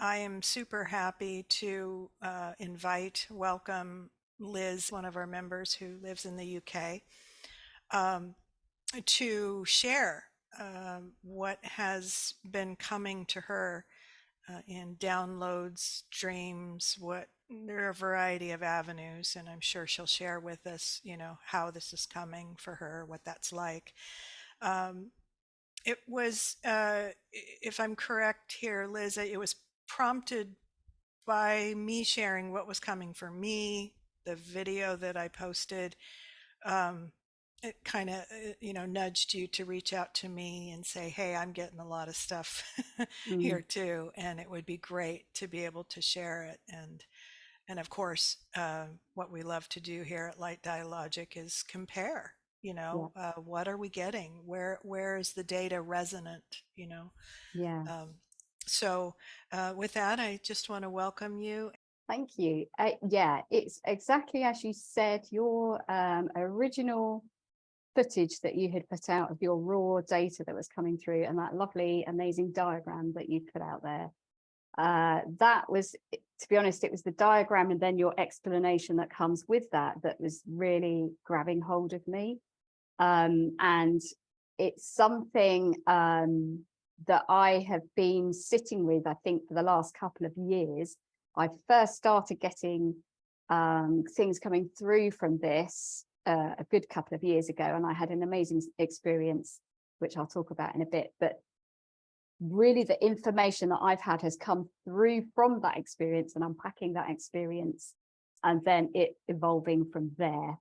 I am super happy to welcome Liz, one of our members who lives in the UK, um, to share what has been coming to her in downloads, dreams, what there are a variety of avenues, and I'm sure she'll share with us, how this is coming for her, what that's like. Um, it was, if I'm correct here, Liz, it was prompted by me sharing what was coming for me, the video that I posted. Um, it kind of, nudged you to reach out to me and say, hey, I'm getting a lot of stuff Mm, here too, and it would be great to be able to share it. And of course, what we love to do here at Light Dialogic is compare. yeah, What are we getting? Where is the data resonant? yeah. Um, so with that, I just want to welcome you. Thank you. Yeah, it's exactly as you said, your original footage that you had put out of your raw data that was coming through and that lovely, amazing diagram that you put out there. That was, to be honest, it was the diagram and then your explanation that comes with that was really grabbing hold of me. And it's something that I have been sitting with, I think, for the last couple of years. I first started getting things coming through from this a good couple of years ago, and I had an amazing experience, which I'll talk about in a bit. But really, the information that I've had has come through from that experience and unpacking that experience, and then it evolving from there.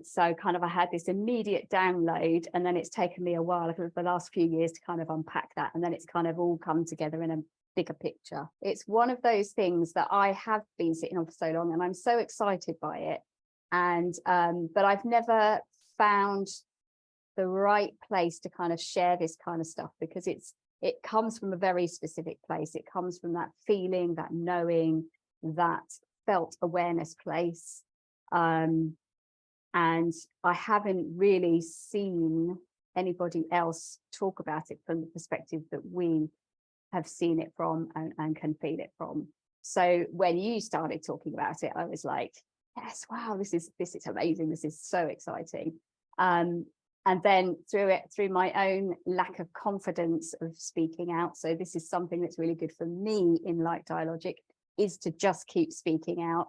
So kind of I had this immediate download, and then it's taken me a while over the last few years to kind of unpack that, and then it's kind of all come together in a bigger picture. It's one of those things that I have been sitting on for so long, and I'm so excited by it. And but I've never found the right place to kind of share this kind of stuff, because it comes from a very specific place. It comes from that feeling, that knowing, that felt awareness place. And I haven't really seen anybody else talk about it from the perspective that we have seen it from and can feel it from. So when you started talking about it, I was like, yes, wow, this is amazing. This is so exciting. And then through my own lack of confidence of speaking out. So this is something that's really good for me in Light Dialogic, is to just keep speaking out.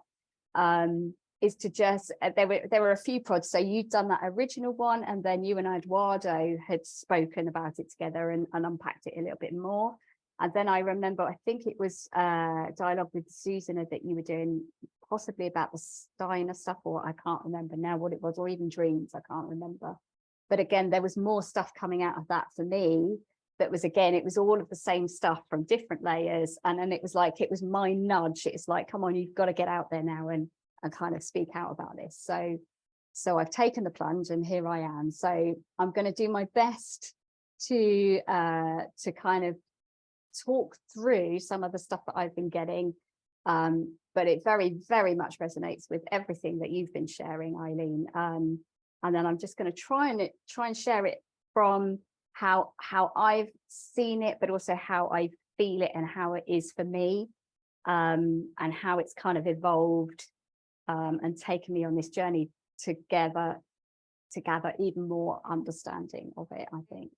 Is to just there were a few pods. So you'd done that original one, and then you and Eduardo had spoken about it together and unpacked it a little bit more. And then I remember, I think it was dialogue with Susanna that you were doing, possibly about the Steiner stuff, or I can't remember now what it was, or even dreams, I can't remember. But again, there was more stuff coming out of that for me. That was, again, it was all of the same stuff from different layers. And then it was like, it was my nudge. It's like, come on, you've got to get out there now and kind of speak out about this. So I've taken the plunge, and here I am. So I'm going to do my best to kind of talk through some of the stuff that I've been getting. But it very, very much resonates with everything that you've been sharing, Eileen. And then I'm just going to try and share it from how I've seen it, but also how I feel it and how it is for me, and how it's kind of evolved and taken me on this journey together to gather even more understanding of it. I think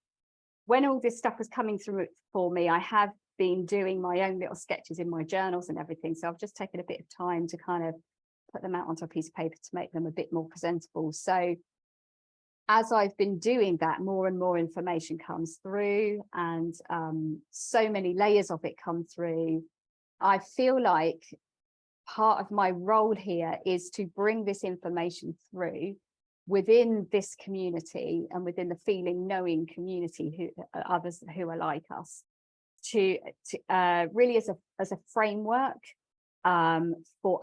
when all this stuff was coming through for me, I have been doing my own little sketches in my journals and everything. So I've just taken a bit of time to kind of put them out onto a piece of paper to make them a bit more presentable. So as I've been doing that, more and more information comes through, and so many layers of it come through. I feel like part of my role here is to bring this information through within this community and within the feeling knowing community, who others who are like us, to really as a framework for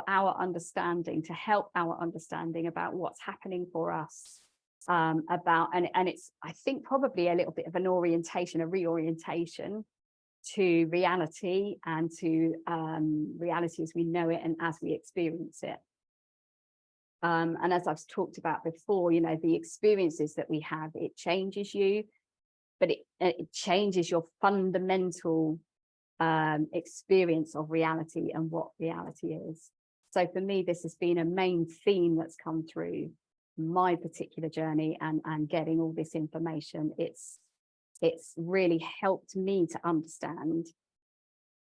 our understanding, to help our understanding about what's happening for us, about and it's, I think, probably a little bit of an orientation, a reorientation to reality, and to reality as we know it and as we experience it. And as I've talked about before, the experiences that we have, it changes you, but it changes your fundamental experience of reality and what reality is. So for me, this has been a main theme that's come through my particular journey and getting all this information. It's really helped me to understand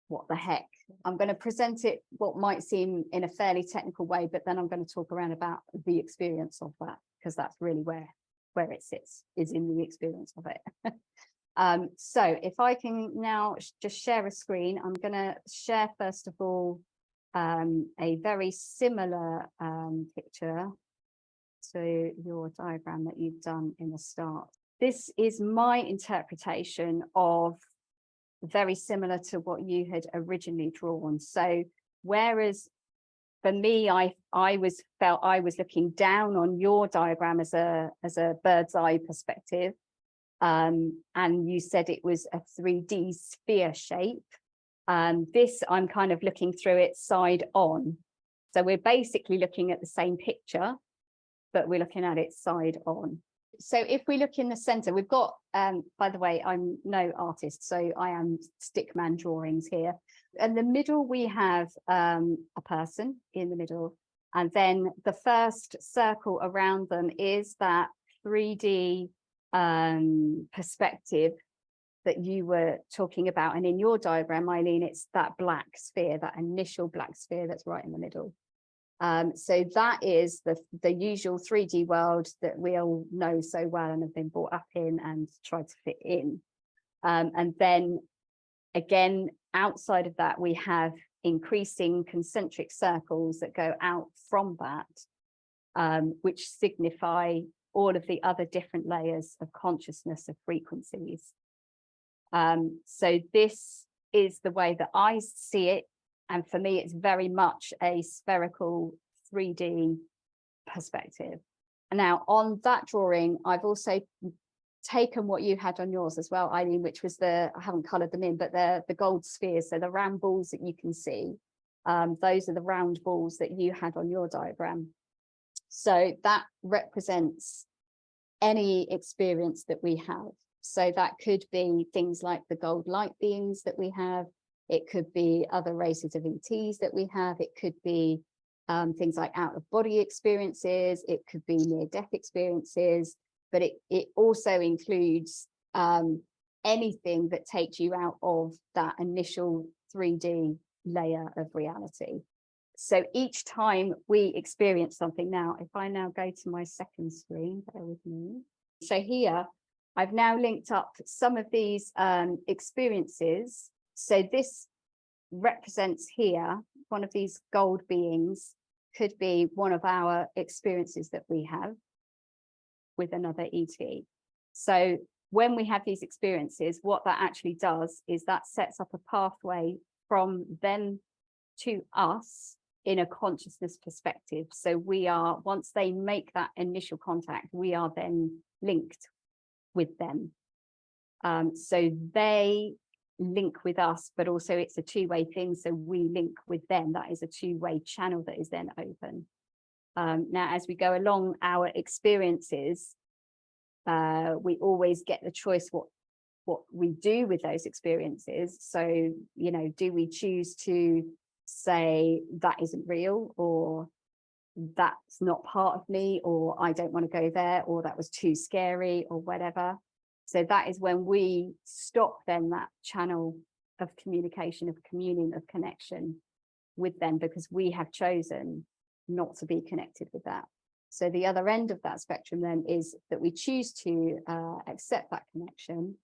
what the heck. I'm going to present it what might seem in a fairly technical way, but then I'm going to talk around about the experience of that, because that's really where it sits, is in the experience of it. So if I can now just share a screen, I'm going to share first of all a very similar picture to your diagram that you've done in the start. This is my interpretation of very similar to what you had originally drawn. So whereas for me, I felt I was looking down on your diagram as a bird's eye perspective, and you said it was a 3D sphere shape. This I'm kind of looking through it side on. So we're basically looking at the same picture, but we're looking at it side on. So if we look in the center, we've got, by the way, I'm no artist, so I am stickman drawings here. In the middle, we have a person in the middle, and then the first circle around them is that 3D perspective that you were talking about. And in your diagram, Eileen, it's that black sphere, that initial black sphere that's right in the middle. So that is the usual 3D world that we all know so well and have been brought up in and tried to fit in. And then again, outside of that, we have increasing concentric circles that go out from that, which signify all of the other different layers of consciousness, of frequencies. So this is the way that I see it. And for me, it's very much a spherical 3D perspective. Now, on that drawing, I've also taken what you had on yours as well, Eileen, which was I haven't coloured them in, but they're the gold spheres. So the round balls that you can see, those are the round balls that you had on your diagram. So that represents any experience that we have. So that could be things like the gold light beings that we have. It could be other races of ETs that we have. It could be things like out-of-body experiences. It could be near-death experiences. But it also includes anything that takes you out of that initial 3D layer of reality. So each time we experience something now, if I now go to my second screen, bear with me. So here, I've now linked up some of these experiences. So this represents here, one of these gold beings could be one of our experiences that we have with another ET. So when we have these experiences, what that actually does is that sets up a pathway from them to us in a consciousness perspective. So we are, once they make that initial contact, we are then linked with them. So they link with us, but also it's a two-way thing. So we link with them. That is a two-way channel that is then open. Now, as we go along our experiences, we always get the choice what we do with those experiences. So, you know, do we choose to say that isn't real, or that's not part of me, or I don't want to go there, or that was too scary, or whatever. So that is when we stop then that channel of communication, of communion, of connection with them, because we have chosen not to be connected with that. So the other end of that spectrum then is that we choose to accept that connection,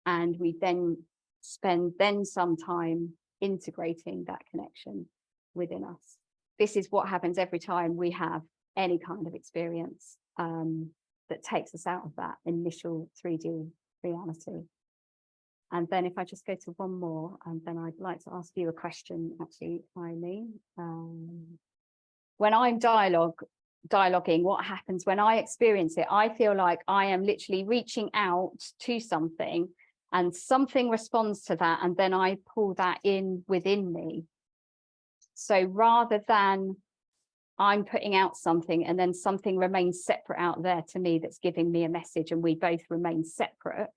and we then spend some time integrating that connection within us. This is what happens every time we have any kind of experience that takes us out of that initial 3D reality. And then if I just go to one more, and then I'd like to ask you a question, actually, Eileen. When I'm dialoguing, what happens when I experience it? I feel like I am literally reaching out to something, and something responds to that, and then I pull that in within me. So rather than I'm putting out something and then something remains separate out there to me that's giving me a message and we both remain separate,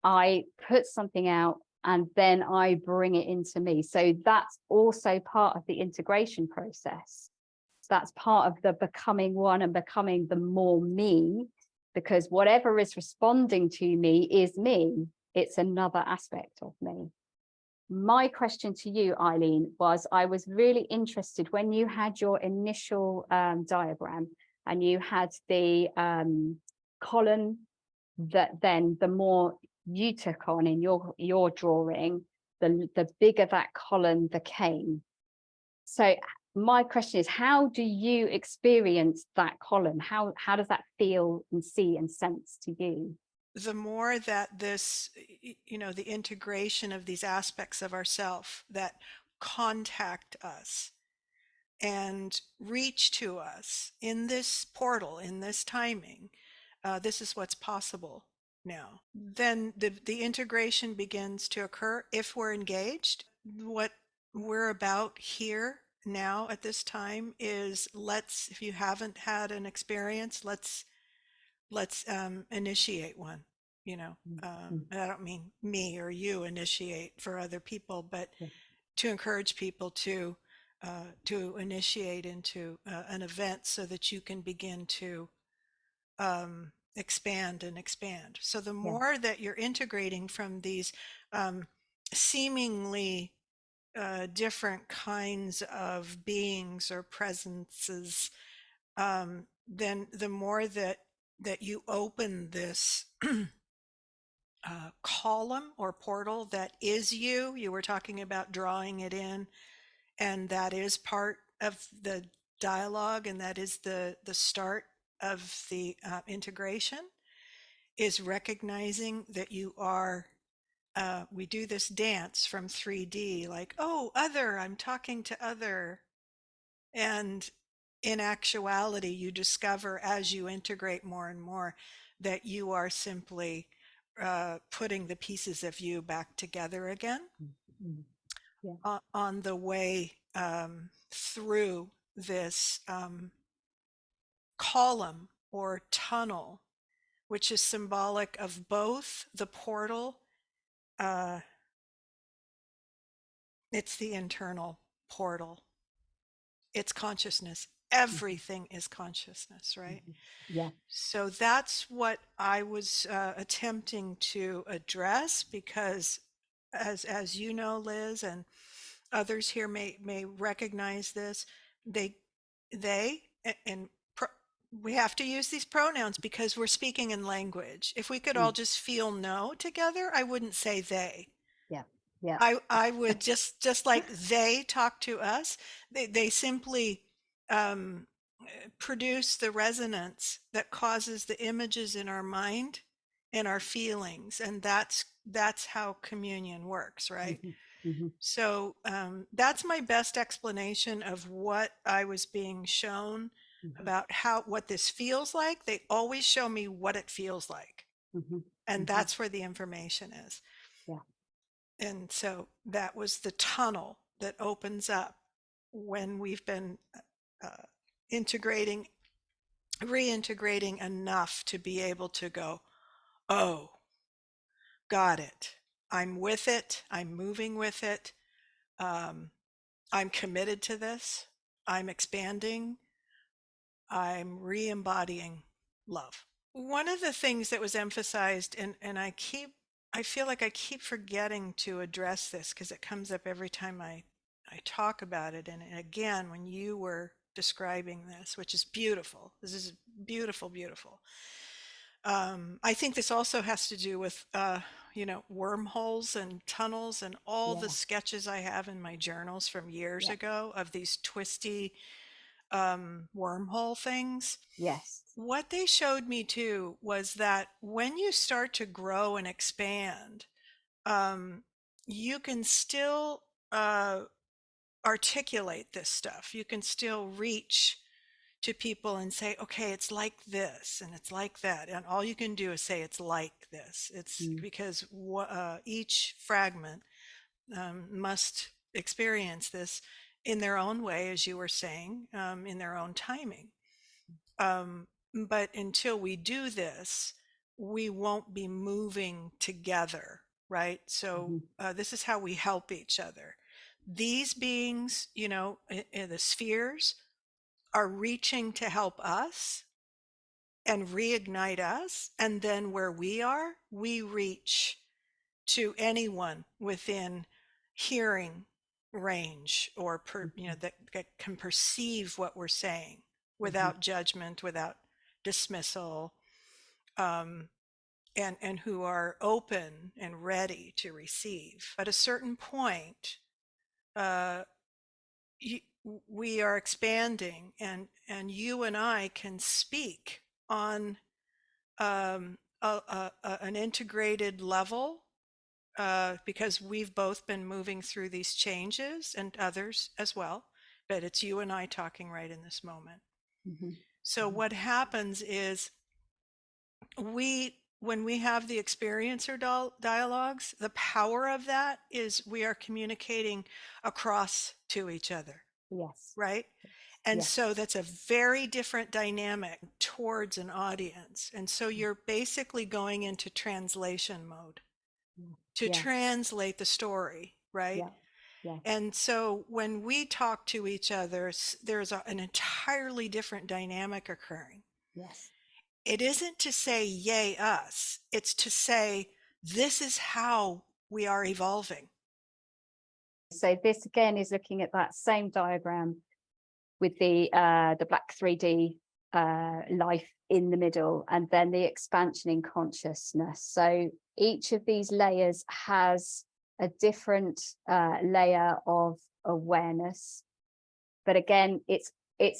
I put something out, and then I bring it into me. So that's also part of the integration process. That's part of the becoming one and becoming the more me, because whatever is responding to me is me. It's another aspect of me. My question to you, Eileen, was I was really interested when you had your initial diagram and you had the column that then the more you took on in your drawing, the bigger that column became. So my question is, how do you experience that column? How does that feel and see and sense to you? The more that this, the integration of these aspects of ourself that contact us and reach to us in this portal, in this timing, this is what's possible now. Then the integration begins to occur if we're engaged. What we're about here now at this time is, if you haven't had an experience, let's initiate one. And I don't mean me or you initiate for other people, but Yeah. to encourage people to initiate into an event so that you can begin to expand and expand. So the Yeah. more that you're integrating from these um, seemingly different kinds of beings or presences, then the more that you open this column or portal that is you. You were talking about drawing it in, and that is part of the dialogue, and that is the start of the integration, is recognizing that you are. We do this dance from 3D, like, oh, other, I'm talking to other. And in actuality, you discover as you integrate more and more that you are simply putting the pieces of you back together again Mm. Yeah. on the way through this column or tunnel, which is symbolic of both the portal. Uh, it's the internal portal. It's consciousness. Mhm. Everything is consciousness, right? Mhm. Yeah. So that's what I was attempting to address, because as you know, Liz, and others here may recognize this, they they and we have to use these pronouns because we're speaking in language. If we could all Mm. just feel no together, I wouldn't say they. Yeah. Yeah. I would just like they talk to us. They simply um, produce the resonance that causes the images in our mind and our feelings, and that's how communion works, right? Mhm. Mhm. So that's my best explanation of what I was being shown Mhm. about what this feels like. They always show me what it feels like, Mhm. and Mhm. that's where the information is. Yeah. And so that was the tunnel that opens up when we've been uh, integrating, reintegrating enough to be able to go, oh, got it. I'm with it. I'm moving with it. Um, I'm committed to this. I'm expanding. I'm re embodying love. One of the things that was emphasized, and I feel like I keep forgetting to address this because it comes up every time I talk about it. And again, when you were describing this, which is beautiful, this is beautiful, beautiful. I think this also has to do with, wormholes and tunnels and all the Yeah. sketches I have in my journals from years Yeah. ago of these twisty wormhole things. Yes. What they showed me too was that when you start to grow and expand, um, you can still articulate this stuff. You can still reach to people and say, okay, it's like this and it's like that. And all you can do is say, it's like this. It's Mm. because each fragment must experience this in their own way, as you were saying, in their own timing. But until we do this, we won't be moving together. right? So this is how we help each other. These beings, you know, in the spheres are reaching to help us and reignite us. And then where we are, we reach to anyone within hearing range or you know, that can perceive what we're saying without judgment, without dismissal, um, and who are open and ready to receive. At a certain point, uh, we are expanding, and you and I can speak on an integrated level, because we've both been moving through these changes, and others as well, but it's you and I talking right in this moment. So what happens is, when we have the experiencer dialogues, the power of that is we are communicating across to each other, Yes. right? And Yes. so that's a very different dynamic towards an audience. And so you're basically going into translation mode to Yeah. translate the story, right? Yeah. Yeah. And so when we talk to each other, there's an entirely different dynamic occurring. Yes. It isn't to say, yay, us. It's to say, this is how we are evolving. So this again is looking at that same diagram with the black 3D life in the middle, and then the expansion in consciousness. So each of these layers has a different layer of awareness, but again, it's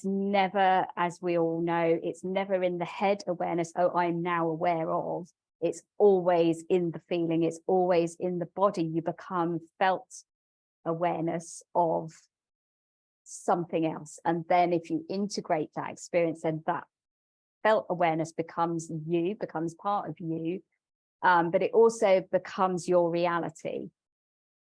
never, as we all know, it's never in the head awareness, oh, I'm now aware of. It's always in the feeling, it's always in the body. You become felt awareness of something else, and then if you integrate that experience, then that felt awareness becomes you, becomes part of you, but it also becomes your reality.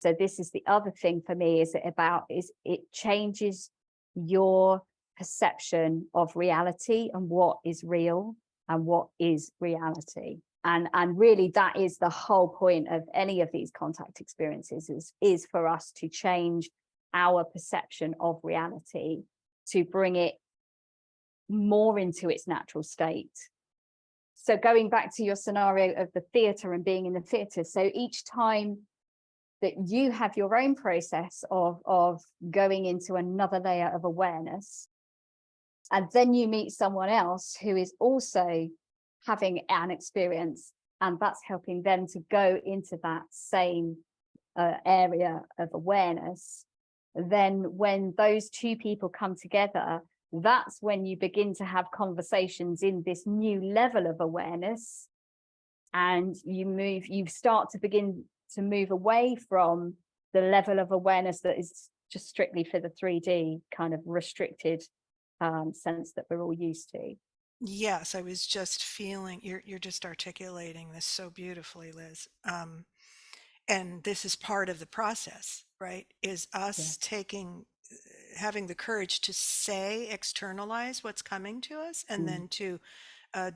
So this is the other thing for me, is it changes your perception of reality and what is real and what is reality. And really that is the whole point of any of these contact experiences, is for us to change our perception of reality, to bring it more into its natural state. So going back to your scenario of the theatre and being in the theatre, so each time that you have your own process of going into another layer of awareness, and then you meet someone else who is also having an experience, and that's helping them to go into that same area of awareness, then when those two people come together, that's when you begin to have conversations in this new level of awareness, and you start to begin to move away from the level of awareness that is just strictly for the 3D kind of restricted sense that we're all used to. Yes, I was just feeling, you're just articulating this so beautifully, Liz. And this is part of the process, right? Is us having the courage to say, externalize what's coming to us, and then to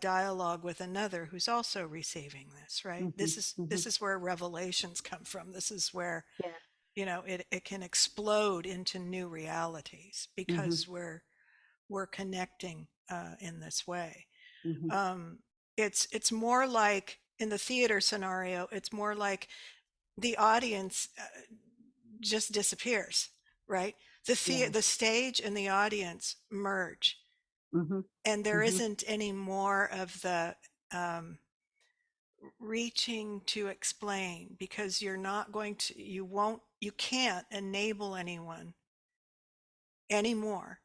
dialogue with another who's also receiving this, right? This is where revelations come from. This is where, you know, it can explode into new realities, because we're connecting in this way. It's more like, in the theater scenario, it's more like the audience just disappears, right? The stage and the audience merge, and there isn't any more of the reaching to explain, because you're not going to, you can't enable anyone anymore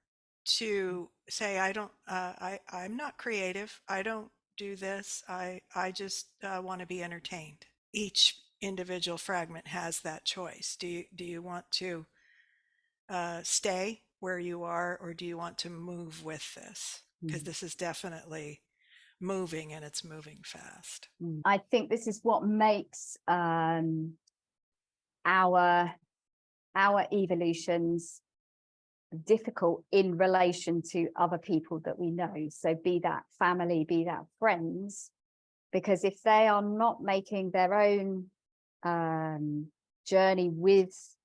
to say, I don't, I'm not creative, I don't do this, I just want to be entertained. Each individual fragment has that choice. Do you want to stay where you are, or do you want to move with this? Because this is definitely moving, and it's moving fast. I think this is what makes our evolutions difficult in relation to other people that we know. So be that family, be that friends, because if they are not making their own journey with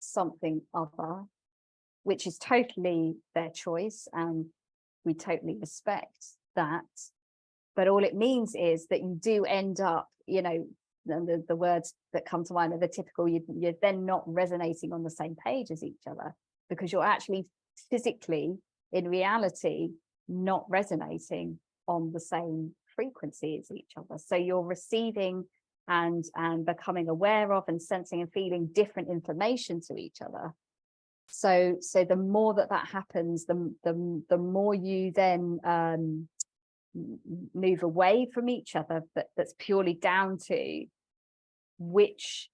something other, which is totally their choice, and we totally respect that. But all it means is that you do end up, you know, the words that come to mind are the typical, you're then not resonating on the same page as each other, because you're actually physically, in reality, not resonating on the same frequency as each other. So you're receiving and becoming aware of and sensing and feeling different information to each other. So the more that happens, the more you then move away from each other. That's purely down to which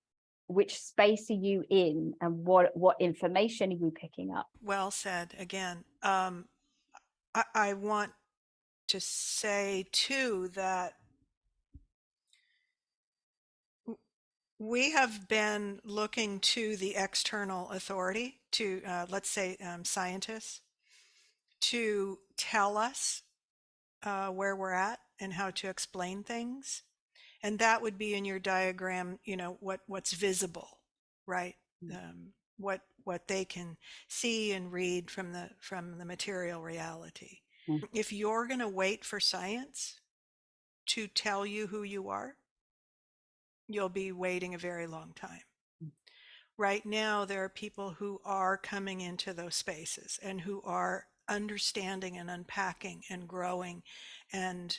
space are you in, and what information are you picking up. Well said again. I want to say too that we have been looking to the external authority, to let's say scientists, to tell us where we're at and how to explain things. And that would be in your diagram, you know, what's visible, right? What they can see and read from the material reality. Mm. If you're going to wait for science to tell you who you are, you'll be waiting a very long time. Right now, there are people who are coming into those spaces and who are understanding and unpacking and growing and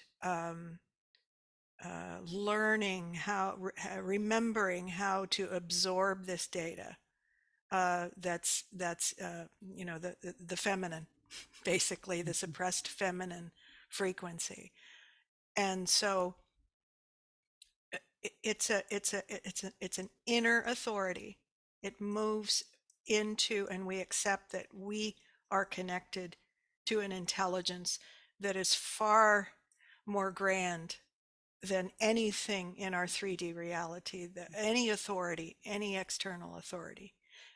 learning how, remembering how to absorb this data. That's you know, the feminine, basically the suppressed feminine frequency. And so it's an inner authority. It moves into, and we accept that we are connected to an intelligence that is far more grand than anything in our 3D reality, that any authority, any external authority,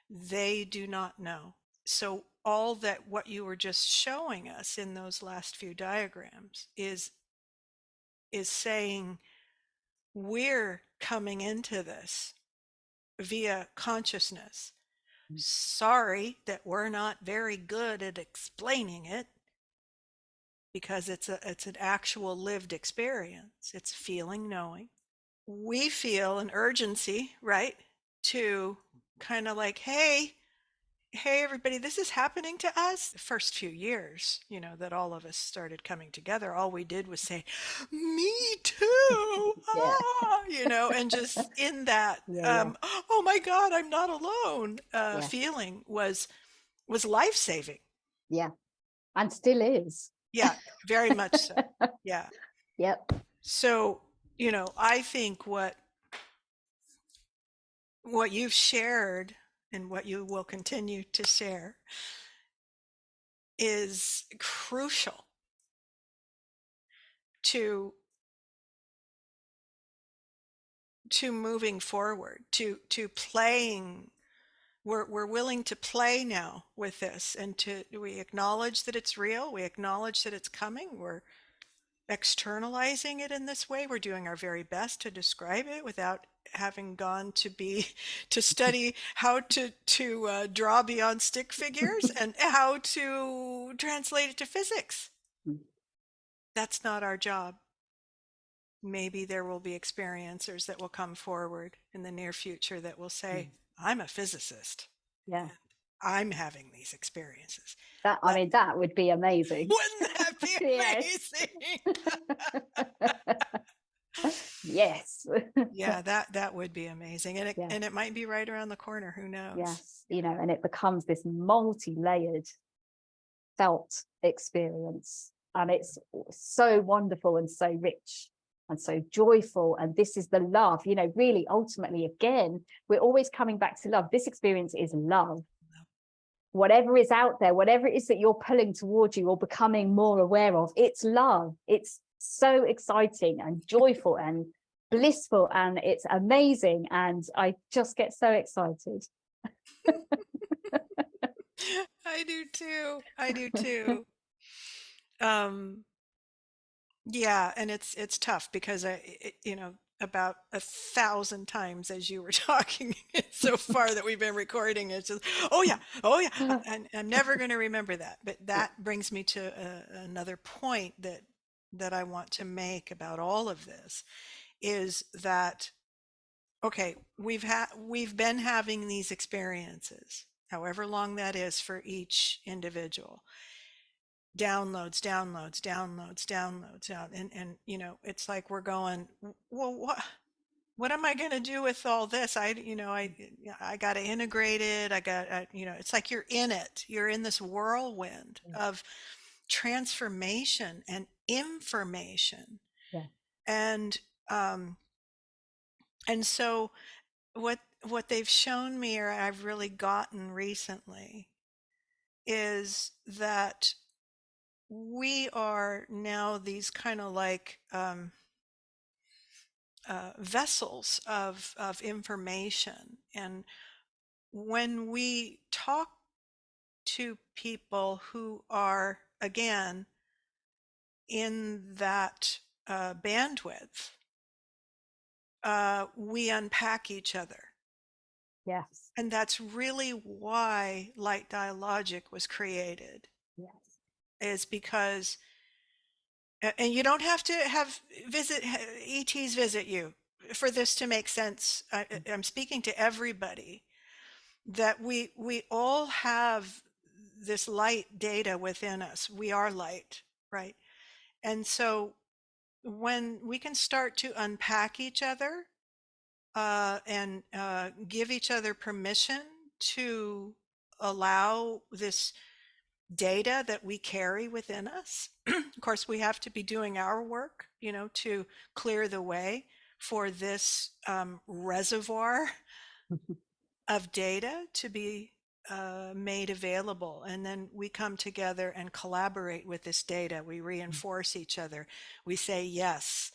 they do not know. So all that what you were just showing us in those last few diagrams is saying we're coming into this via consciousness. Sorry that we're not very good at explaining it, because it's an actual lived experience. It's feeling, knowing. We feel an urgency, right, to kind of like, hey everybody, this is happening to us. The first few years, you know, that all of us started coming together, all we did was say, me too, Yeah. you know, and just in that Yeah. oh my god, I'm not alone Yeah. feeling was life-saving. Yeah. And still is. Yeah, very much so. Yeah. Yep. So, you know, I think what you've shared and what you will continue to share is crucial to moving forward, to playing. We're willing to play now with this, and we acknowledge that it's real, we acknowledge that it's coming, we're externalizing it in this way. We're doing our very best to describe it without having gone to study how to draw beyond stick figures and how to translate it to physics. That's not our job. Maybe there will be experiencers that will come forward in the near future that will say, I'm a physicist. Yeah. I'm having these experiences. That, I mean, that would be amazing. Wouldn't that be Yes. amazing? Yes. Yeah, that would be amazing. And Yeah. it might be right around the corner. Who knows? Yes. You know, and it becomes this multi-layered felt experience. And it's so wonderful and so rich and so joyful. And this is the love, you know, really, ultimately, again, we're always coming back to love. This experience is love. Whatever is out there, whatever it is that you're pulling towards you or becoming more aware of, it's love. It's so exciting and joyful and blissful, and it's amazing. And I just get so excited. I do too. I do too. Um, yeah, and it's tough because you know, about 1,000 times as you were talking so far that we've been recording. It's just, oh yeah, oh yeah. And I'm never going to remember that. But that brings me to another point that I want to make about all of this is that, okay, we've been having these experiences, however long that is for each individual. Downloads, downloads, downloads, downloads, and it's like we're going, well, what am I going to do with all this? I got to integrate it. It's like you're in it. You're in this whirlwind of transformation and information. Yeah. And so what they've shown me, or I've really gotten recently, is that we are now these kind of like vessels of information. And when we talk to people who are, again, in that bandwidth, we unpack each other. Yes. And that's really why Light Dialogic was created, Yes. is because, and you don't have to have ETs visit you for this to make sense. I'm speaking to everybody, that we all have this light data within us. We are light, right? And so when we can start to unpack each other, and give each other permission to allow this data that we carry within us. Of course, we have to be doing our work, to clear the way for this reservoir of data to be made available. And then we come together and collaborate with this data. We reinforce each other. We say, yes,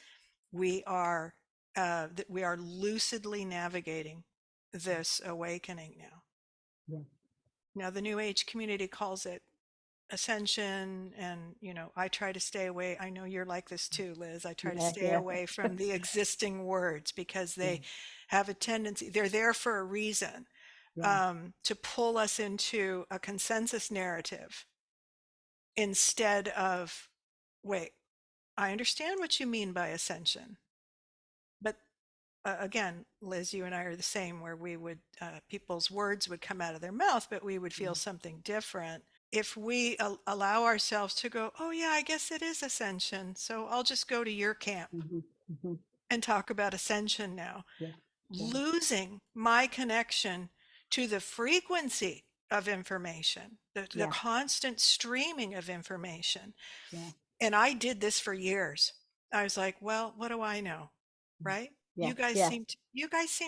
we are lucidly navigating this awakening now. Yeah. Now, the New Age community calls it ascension, and I try to stay away. I know you're like this too, Liz. I try to stay Yeah. away from the existing words, because they have a tendency, they're there for a reason, to pull us into a consensus narrative instead of, wait, I understand what you mean by ascension, but again, Liz, you and I are the same, where we would, people's words would come out of their mouth, but we would feel something different. If we allow ourselves to go, oh yeah, I guess it is ascension, so I'll just go to your camp and talk about ascension now, losing my connection to the frequency of information, the constant streaming of information. And I did this for years. I was like, well, what do I know? Right? You guys seem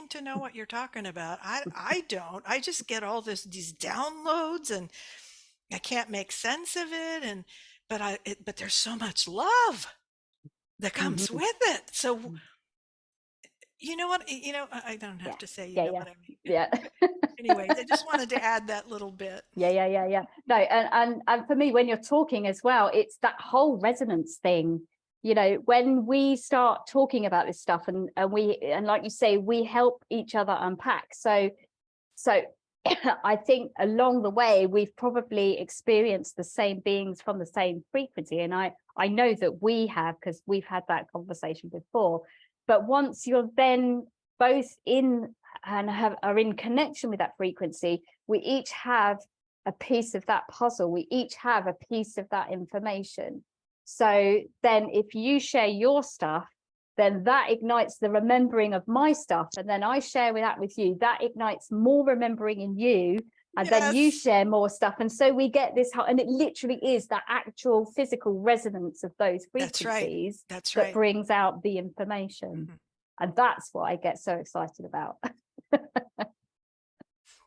to know what you're talking about. I don't. I just get all these downloads, and I can't make sense of it. But there's so much love that comes with it. So you know what? I don't have to say, what I mean. Yeah. Anyways, I just wanted to add that little bit. Yeah. No, and for me, when you're talking as well, it's that whole resonance thing. When we start talking about this stuff, and like you say, we help each other unpack. So I think along the way, we've probably experienced the same beings from the same frequency. And I know that we have, because we've had that conversation before. But once you're then both in and are in connection with that frequency, we each have a piece of that puzzle. We each have a piece of that information. So then if you share your stuff, then that ignites the remembering of my stuff. And then I share that with you. That ignites more remembering in you. And then you share more stuff. And so we get this, and it literally is that actual physical resonance of those frequencies that brings out the information. And that's what I get so excited about.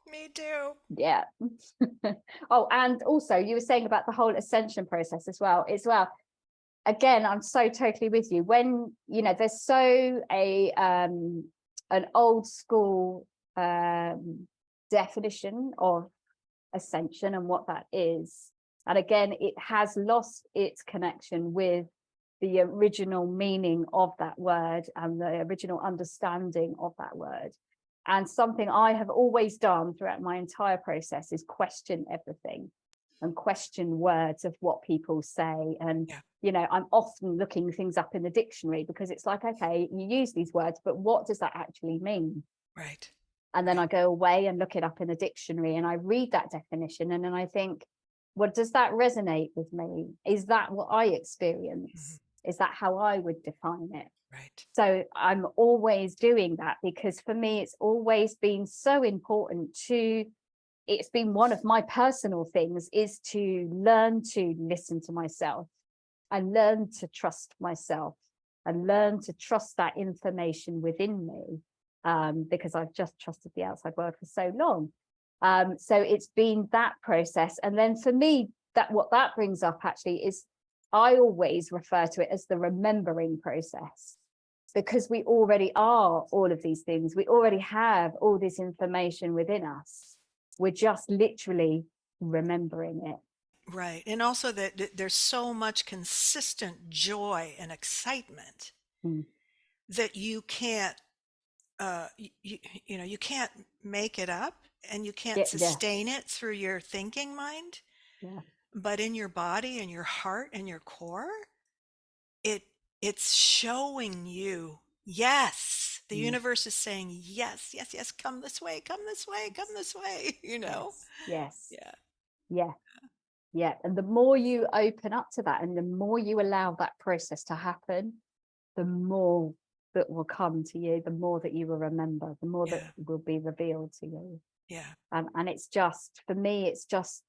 Me too. Yeah. Oh, and also you were saying about the whole ascension process as well. Again, I'm so totally with you. When there's an old school definition of ascension and what that is, and again, it has lost its connection with the original meaning of that word and the original understanding of that word. And something I have always done throughout my entire process is question everything and question words of what people say. And, Yeah. I'm often looking things up in the dictionary, because it's like, okay, you use these words, but what does that actually mean? Right. And then Right. I go away and look it up in the dictionary and I read that definition. And then I think, well, does that resonate with me? Is that what I Hmm. experience? Is that how I would define it? Right. So I'm always doing that, because for me, it's always been so important to, it's been one of my personal things, is to learn to listen to myself and learn to trust myself and learn to trust that information within me, because I've just trusted the outside world for so long. So it's been that process. And then for me, that what that brings up actually is, I always refer to it as the remembering process, because we already are all of these things. We already have all this information within us. We're just literally remembering it. Right. And also that there's so much consistent joy and excitement Mm. that you can't, you can't make it up, and you can't Yeah, yeah, sustain it through your thinking mind, yeah. but in your body and your heart and your core, it it's showing you, yes, the Mm. universe is saying, yes, yes, yes, come this way, come this way, come Yes, this way, you know? yes, yes, Yeah. yeah, yeah. And the more you open up to that and the more you allow that process to happen, the more that will come to you, the more that you will remember, the more that Yeah. will be revealed to you. Yeah. And it's just, for me, it's just,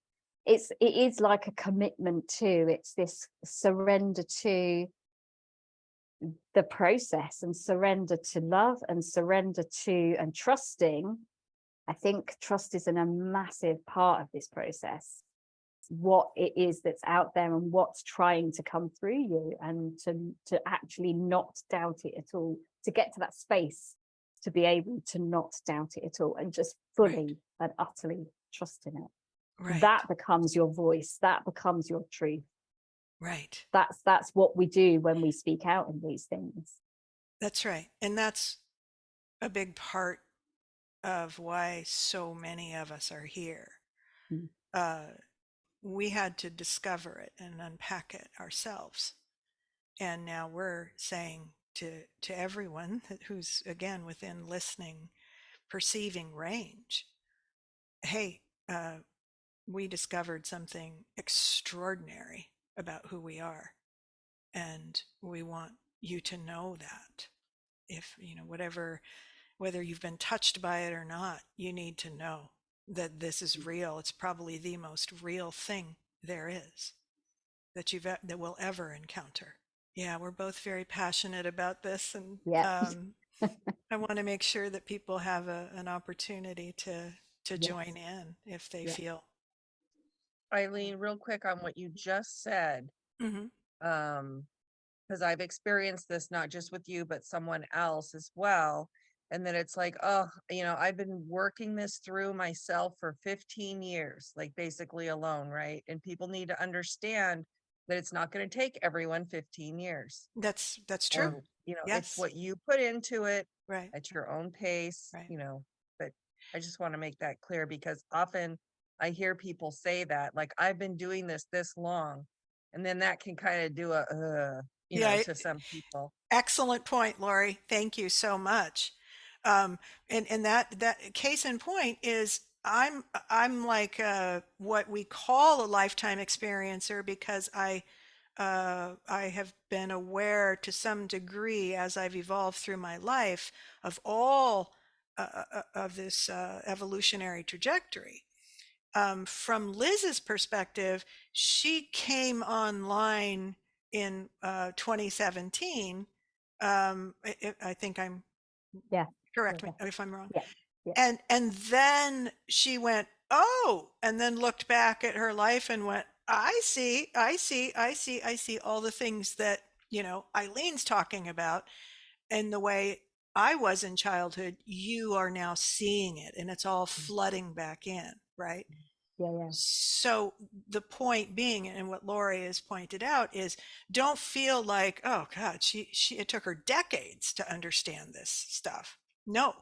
it is like a commitment to, it's this surrender to the process and surrender to love and surrender to and trusting. I think trust is a massive part of this process, what it is that's out there and what's trying to come through you, and to actually not doubt it at all, to get to that space to be able to not doubt it at all and just Right. fully and utterly trust in it. Right. That becomes your voice, that becomes your truth. Right. That's what we do when we speak out in these things. That's right. And that's a big part of why so many of us are here. Mm. Uh, we had to discover it and unpack it ourselves. And now we're saying to everyone who's, again, within listening, perceiving range, hey, we discovered something extraordinary about who we are. And we want you to know that. If, whether you've been touched by it or not, you need to know that this is real. It's probably the most real thing there is that we'll ever encounter. Yeah, we're both very passionate about this, and Yeah. I want to make sure that people have an opportunity to join Yes. in if they Yeah. feel. Eileen, real quick on what you just said, Mm-hmm. because I've experienced this not just with you, but someone else as well. And then it's like, oh, I've been working this through myself for 15 years, like basically alone, right? And people need to understand that it's not going to take everyone 15 years. That's true. Or, it's Yes. what you put into it Right. at your own pace, Right. but I just want to make that clear, because often I hear people say that, like, I've been doing this long, and then that can kind of do Yeah. to some people. Excellent point, Lori. Thank you so much. And that case in point is I'm like what we call a lifetime experiencer, because I have been aware to some degree as I've evolved through my life of all of this evolutionary trajectory. From Liz's perspective, she came online in 2017. I think I'm, Yeah. correct Yeah. me if I'm wrong. Yeah. Yeah. And then she went, oh, and then looked back at her life and went, I see, I see, I see, I see all the things that, Eileen's talking about, and the way I was in childhood, you are now seeing it, and it's all Mm. flooding back in, right? Yeah. So the point being, and what Lori has pointed out, is don't feel like, oh God, she it took her decades to understand this stuff. No,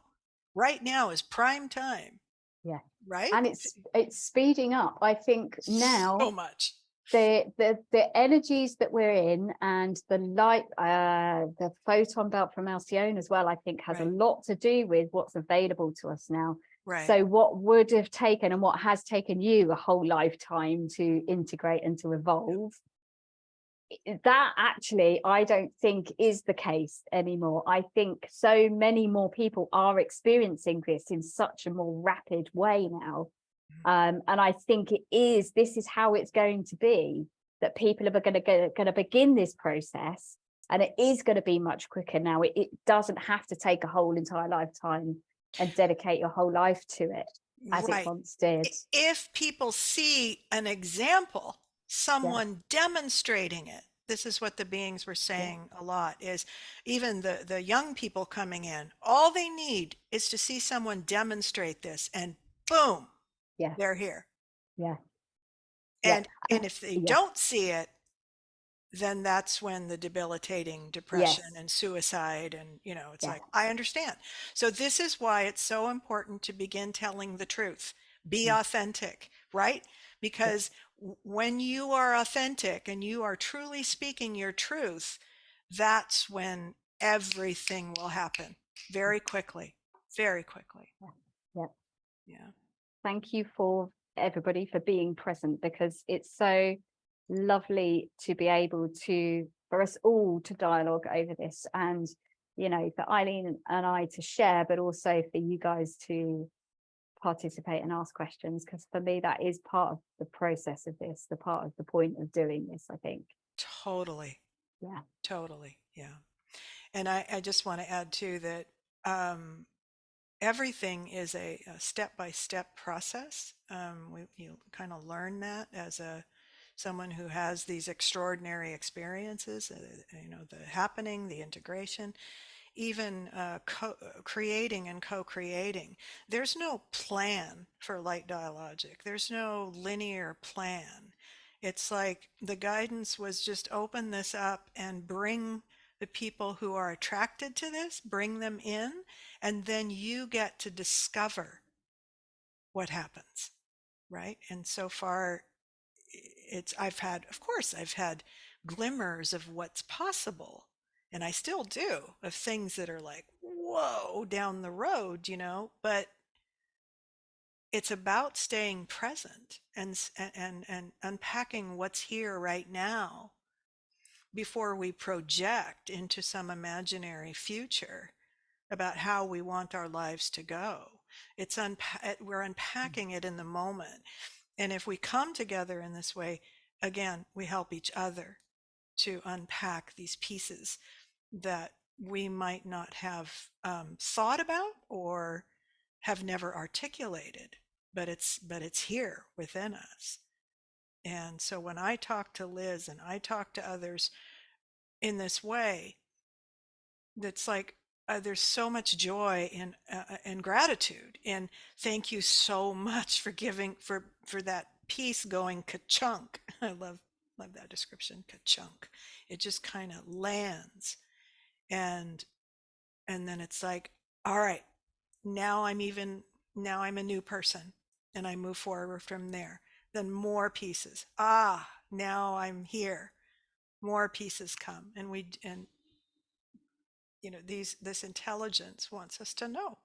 right now is prime time, Yeah. right? And it's speeding up. I think So now much. the energies that we're in, and the light, the photon belt from Alcyone as well, I think has a Right, lot to do with what's available to us now. right. So what would have taken, and what has taken you a whole lifetime to integrate and to evolve, that actually I don't think is the case anymore. I think so many more people are experiencing this in such a more rapid way now. And I think this is how it's going to be, that people are going to begin this process, and it is going to be much quicker now. It doesn't have to take a whole entire lifetime and dedicate your whole life to it as it Right. once did. If people see an example, Yeah, someone demonstrating it, this is what the beings were yeah, saying a lot, is even the young people coming in, all they need is to see someone demonstrate this, and boom, yeah, they're here. yeah, yeah, And if they yeah, don't see it, then that's when the debilitating depression yes, and suicide, and it's yeah, like, I understand. So this is why it's so important to begin telling the truth. Be mm, authentic, right? yeah, Because when you are authentic and you are truly speaking your truth, that's when everything will happen very quickly, very quickly. yeah, yeah. Yeah. Thank you for everybody for being present, because it's so lovely to be able to, for us all to dialogue over this, and for Eileen and I to share, but also for you guys to participate and ask questions, because for me that is part of the process of this, the part of the point of doing this, I think. Totally. Yeah, Totally. Yeah. And I just want to add too that um, everything is a step-by-step process. You kind of learn that as someone who has these extraordinary experiences, the happening, the integration, even creating and co-creating. There's no plan for Light Dialogic. There's no linear plan. It's like the guidance was just open this up and bring the people who are attracted to this, bring them in, and then you get to discover what happens, right? And so far, I've had glimmers of what's possible, and I still do, of things that are like, whoa, down the road, but it's about staying present and unpacking what's here right now before we project into some imaginary future about how we want our lives to go. We're unpacking it in the moment. And if we come together in this way, again, we help each other to unpack these pieces that we might not have thought about or have never articulated, but it's here within us. And so when I talk to Liz and I talk to others in this way, that's like, there's so much joy and gratitude, and thank you so much for giving for that piece going ka-chunk. I love that description, ka-chunk. It just kind of lands, and then it's like, all right, now I'm a new person, and I move forward from there. Then more pieces, now I'm here, more pieces come, and this intelligence wants us to know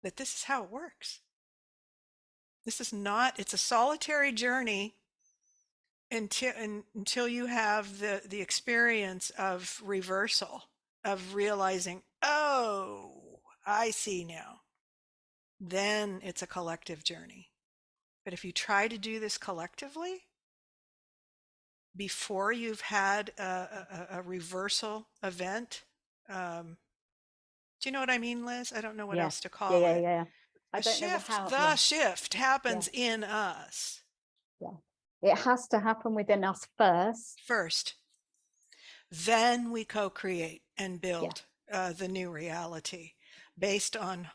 that this is how it works. This is not, it's a solitary journey until you have the experience of reversal, of realizing, oh, I see now. Then it's a collective journey. But if you try to do this collectively before you've had a reversal event, do you know what I mean, Liz? I don't know what yeah, else to yeah, call yeah, it. yeah. I The don't know shift, how. the Yeah, shift yeah, happens in us yeah. It has to happen within us first. first. Then we co-create and Yeah, build the new reality based on.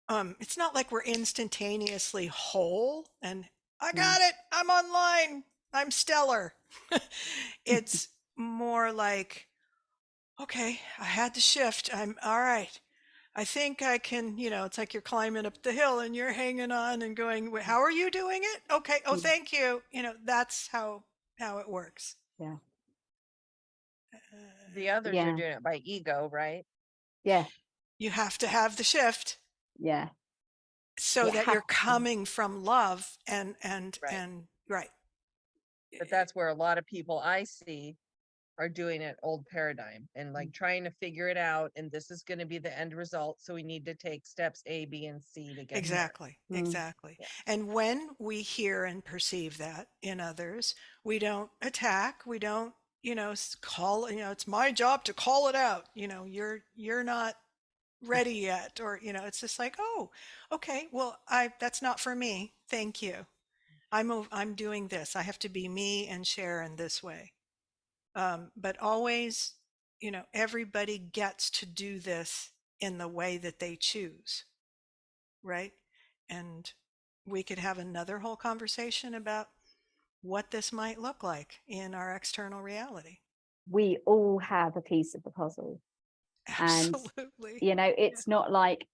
It's not like we're instantaneously whole and I mm, got it. I'm online. I'm stellar. It's more like, okay, I had to shift. I'm all right. I think I can, it's like you're climbing up the hill and you're hanging on and going, how are you doing it? Okay. Oh, mm, thank you. That's how it works. yeah, The others are yeah, doing it by ego, right? yeah, You have to have the shift yeah. so It that has you're to. coming from love Right. and right. But that's where a lot of people I see are doing it old paradigm and like trying to figure it out. And this is going to be the end result. So we need to take steps A, B, and C to get there. Exactly, Mm. exactly. Yeah. And when we hear and perceive that in others, we don't attack, we don't, call, it's my job to call it out. You're not ready yet, or, it's just like, oh, okay, well, that's not for me. Thank you. I'm doing this. I have to be me and share in this way. But always, everybody gets to do this in the way that they choose, right? And we could have another whole conversation about what this might look like in our external reality. We all have a piece of the puzzle, and Absolutely. Yeah. it's not like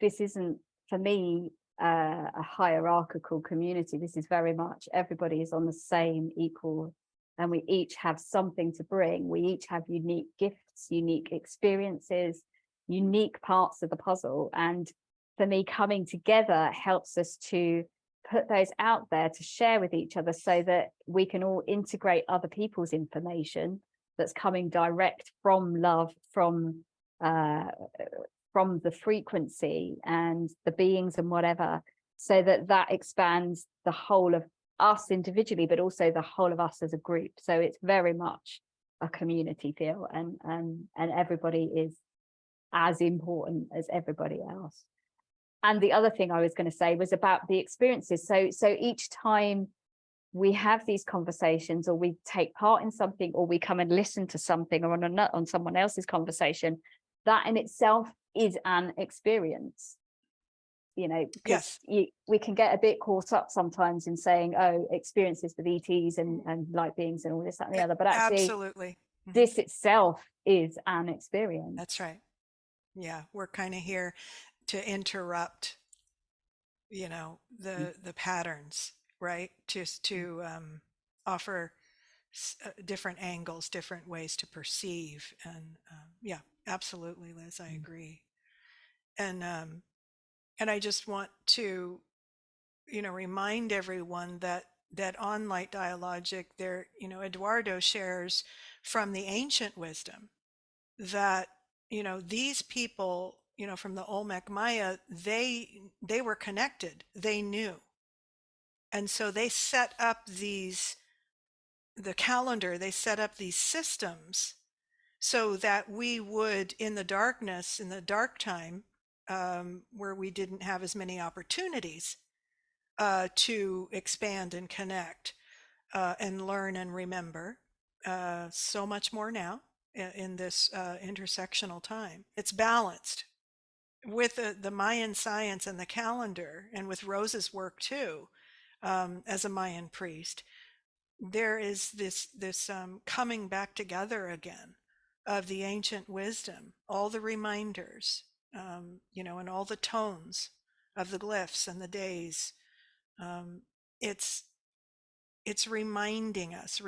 this isn't for me a hierarchical community. This is very much everybody is on the same equal, and we each have something to bring. We each have unique gifts, unique experiences, unique parts of the puzzle, and for me, coming together helps us to put those out there to share with each other so that we can all integrate other people's information that's coming direct from love, uh, from the frequency and the beings and whatever, so that that expands the whole of us individually, but also the whole of us as a group. So it's very much a community feel, and everybody is as important as everybody else. And the other thing I was going to say was about the experiences. So each time we have these conversations, or we take part in something, or we come and listen to something, or on someone else's conversation, that in itself is an experience, because Yes, we can get a bit caught up sometimes in saying, oh, experiences with ETs and light beings and all this, that, and the other, but actually absolutely. Mhm. this itself is an experience. That's right. Yeah, we're kind of here to interrupt, the patterns, right? Just to offer different angles, different ways to perceive, and yeah, absolutely, Liz, I agree. And I just want to, remind everyone that on Light Dialogic, there, Eduardo shares from the ancient wisdom that, these people, from the Olmec Maya, they were connected, they knew, and so they set up the calendar, they set up these systems so that we would, in the darkness, in the dark time, where we didn't have as many opportunities to expand and connect, and learn and remember, so much more now in this intersectional time. It's balanced with the Mayan science and the calendar, and with Rose's work too, as a Mayan priest. There is this coming back together again of the ancient wisdom, all the reminders, and all the tones of the glyphs and the days. Um, it's it's reminding us,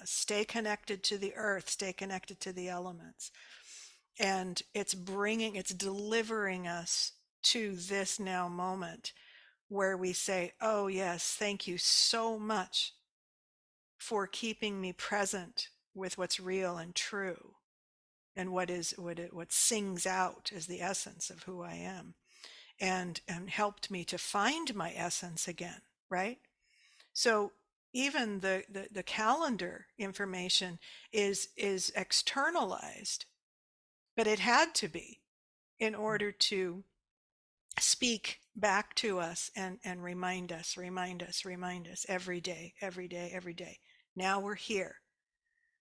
stay connected to the earth, stay connected to the elements. And it's delivering us to this now moment where we say, oh, yes, thank you so much for keeping me present with what's real and true, and what sings out as the essence of who I am, and helped me to find my essence again, right? So even the calendar information is externalized, but it had to be in order to speak back to us and remind us every day, every day. Now we're here.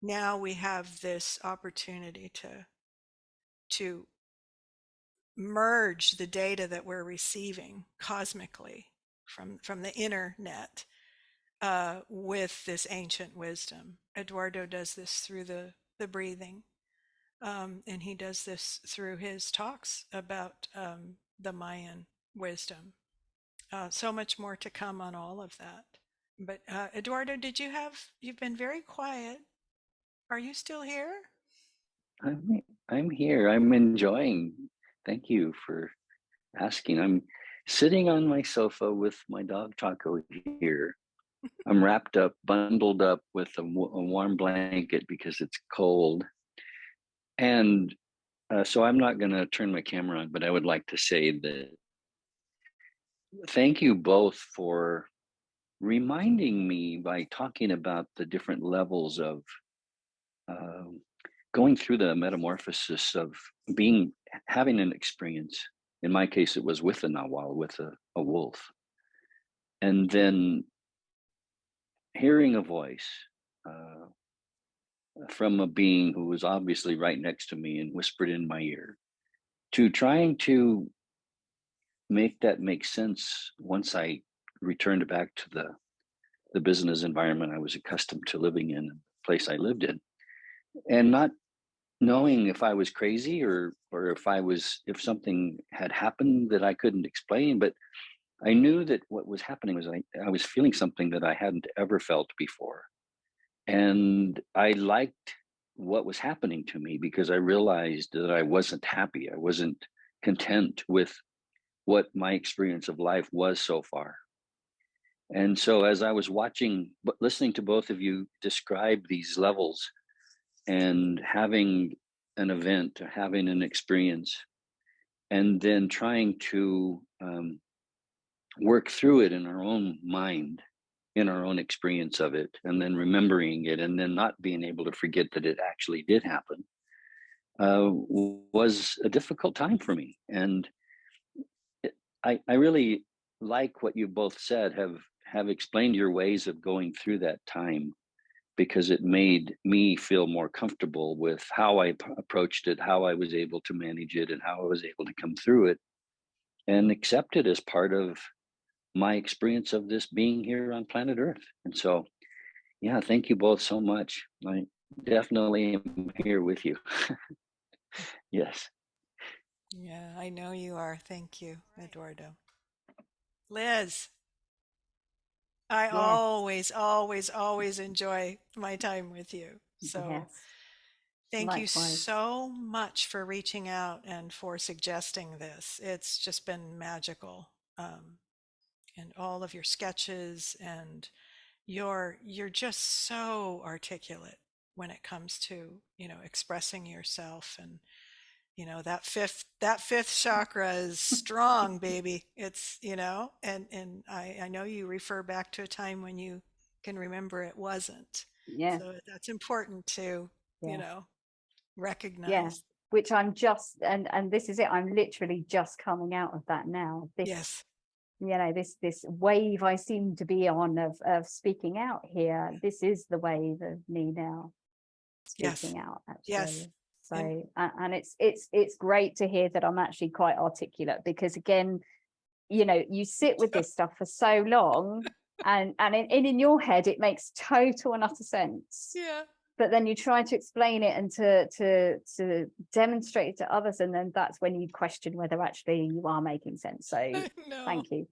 Now we have this opportunity to merge the data that we're receiving cosmically from the internet with this ancient wisdom. Eduardo does this through the breathing, and he does this through his talks about the Mayan wisdom. So much more to come on all of that. But Eduardo, you've been very quiet. Are you still here? I'm here. I'm enjoying. Thank you for asking. I'm sitting on my sofa with my dog Taco here. I'm wrapped up, bundled up with a warm blanket because it's cold. And so I'm not going to turn my camera on, but I would like to say that thank you both for reminding me by talking about the different levels of going through the metamorphosis of having an experience. In my case, it was with a narwhal, with a wolf. And then hearing a voice from a being who was obviously right next to me and whispered in my ear, to trying to make that make sense once I returned back to the business environment I was accustomed to living in, the place I lived in, and not knowing if I was crazy or if something had happened that I couldn't explain. But I knew that what was happening was I was feeling something that I hadn't ever felt before. And I liked what was happening to me because I realized that I wasn't happy. I wasn't content with what my experience of life was so far. And so as I was listening to both of you describe these levels and having an event, having an experience, and then trying to work through it in our own mind, in our own experience of it, and then remembering it, and then not being able to forget that it actually did happen, was a difficult time for me. And I really like what you both said, have explained your ways of going through that time, because it made me feel more comfortable with how I approached it, how I was able to manage it, and how I was able to come through it and accept it as part of my experience of this being here on planet Earth. And so, yeah, thank you both so much. I definitely am here with you. Yes. Yeah, I know you are. Thank you, Eduardo. Liz, I Yes, always enjoy my time with you. So yes, thank you likewise. so much for reaching out and for suggesting this. It's just been magical. And all of your sketches, and you're just so articulate when it comes to, expressing yourself. And that fifth chakra is strong, baby. It's, and I know you refer back to a time when you can remember it wasn't. Yes, So that's important to, you yes, know, yeah. recognize. Which I'm just, and this is it. I'm literally just coming out of that now. Yes. This wave I seem to be on of speaking out here. This is the wave of me now Yes. speaking out, Yes. actually. And So and it's great to hear that I'm actually quite articulate, because again, you sit with this stuff for so long, and in your head it makes total and utter sense, yeah. but then you try to explain it and to demonstrate it to others, and then that's when you question whether actually you are making sense. So No. thank you.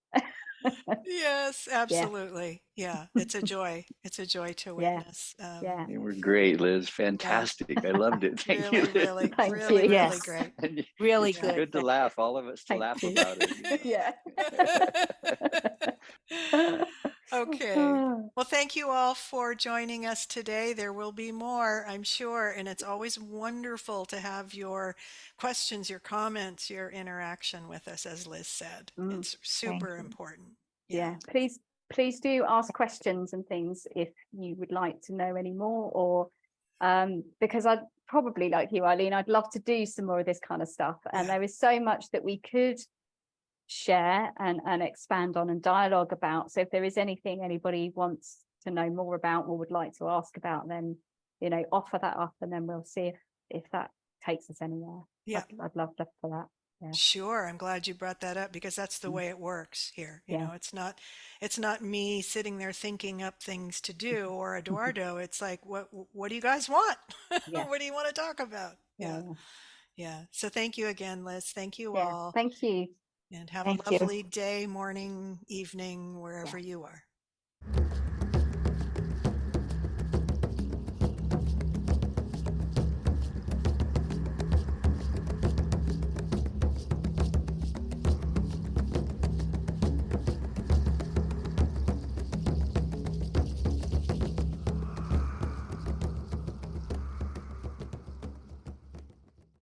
Yes, Yeah, absolutely. Yeah, it's a joy. It's a joy to yeah, witness. yeah. You were great, Liz. Yeah, Fantastic. I loved it. Thank you, really, Liz. really, Thank really, you. really Yes, great. And really it's Yeah. good. good to laugh, all of us to Thank laugh you. about it. Yeah. Okay. Well, thank you all for joining us today. There will be more, I'm sure, and it's always wonderful to have your questions, your comments, your interaction with us, as Liz said. Mm, It's thank super you. important. Yeah, Yeah. please do ask questions and things if you would like to know any more, or because I'd probably, like you, Eileen, I'd love to do some more of this kind of stuff, and Yeah. there is so much that we could share and expand on and dialogue about. So if there is anything anybody wants to know more about or would like to ask about, then offer that up, and then we'll see if that takes us anywhere. Yeah. I'd love for that. Yeah. Sure. I'm glad you brought that up because that's the Mm. way it works here. You Yeah. know, it's not me sitting there thinking up things to do or Eduardo. It's like, what do you guys want? Yeah. What do you want to talk about? Yeah. Yeah. Yeah. So thank you again, Liz. Thank you Yeah. all. Thank you. And have a Thank you. lovely day, morning, evening, Yeah. wherever you are.